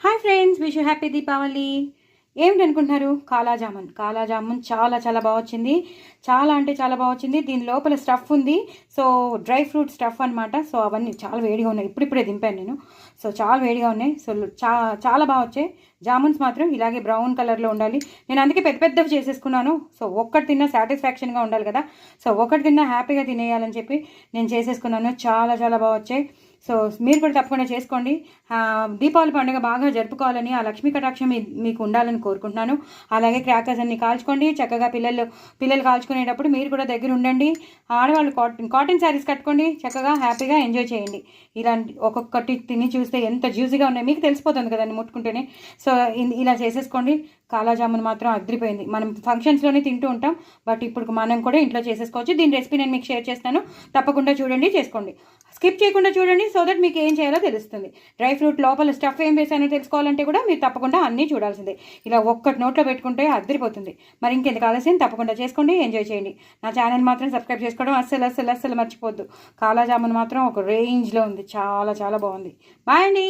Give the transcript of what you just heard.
Hi friends, wish you happy Deepavali. ఏమిటి అనుకుంటున్నారు? కాలా జామున్ చాలా చాలా బాగా వచ్చింది. చాలా అంటే చాలా బాగా వచ్చింది. దీని లోపల స్టఫ్ ఉంది. సో డ్రై ఫ్రూట్ స్టఫ్ అనమాట. సో అవన్నీ చాలా వేడిగా ఉన్నాయి. ఇప్పుడిప్పుడే దింపాను నేను. సో చాలా వేడిగా ఉన్నాయి. సో చాలా బాగా వచ్చాయి. జామున్స్ మాత్రం ఇలాగే బ్రౌన్ కలర్లో ఉండాలి. నేను అందుకే పెద్ద పెద్దవి చేసేసుకున్నాను. సో ఒక్కటి తిన్నా సాటిస్ఫాక్షన్గా ఉండాలి కదా. సో ఒకటి తిన్నా హ్యాపీగా తినేయాలని చెప్పి నేను చేసేసుకున్నాను. చాలా చాలా బాగా వచ్చాయి. సో మీరు కూడా తప్పకుండా చేసుకోండి. దీపావళి పండుగ బాగా జరుపుకోవాలని, ఆ లక్ష్మీ కటాక్షం మీకు ఉండాలని కోరుకుంటున్నాను. అలాగే క్రాకర్స్ అన్ని కాల్చుకోండి చక్కగా. పిల్లలు కాల్చుకునేటప్పుడు మీరు కూడా దగ్గర ఉండండి. ఆడవాళ్ళు కాటన్ శారీస్ కట్టుకోండి, చక్కగా హ్యాపీగా ఎంజాయ్ చేయండి. ఇలాంటి ఒక్కొక్కటి తిని చూస్తే ఎంత జ్యూసీగా ఉన్నాయి మీకు తెలిసిపోతుంది కదండి ముట్టుకుంటేనే. సో ఇలా చేసేసుకోండి. కాలాజామున్ మాత్రం అదిరిపోయింది. మనం ఫంక్షన్స్లోనే తింటూ ఉంటాం, బట్ ఇప్పుడు మనం కూడా ఇంట్లో చేసేసుకోవచ్చు. దీని రెసిపీ నేను మీకు షేర్ చేస్తాను, తప్పకుండా చూడండి, చేసుకోండి. స్కిప్ చేయకుండా చూడండి, సో దట్ మీకు ఏం చేయాలో తెలుస్తుంది. డ్రై ఫ్రూట్ లోపల స్టఫ్ ఏం వేసానో తెలుసుకోవాలంటే కూడా మీరు తప్పకుండా అన్నీ చూడాల్సిందే. ఇలా ఒక్కటి నోట్లో పెట్టుకుంటే అదిరిపోతుంది. మరి ఇంకెందుకు ఆలస్యం, తప్పకుండా చేసుకోండి, ఎంజాయ్ చేయండి. నా ఛానల్ మాత్రం సబ్స్క్రైబ్ చేసుకోవడం అస్సలు మర్చిపోద్దు. కాలాజామున్ మాత్రం ఒక రేంజ్లో ఉంది. చాలా చాలా బాగుంది. బాయ్ అండి.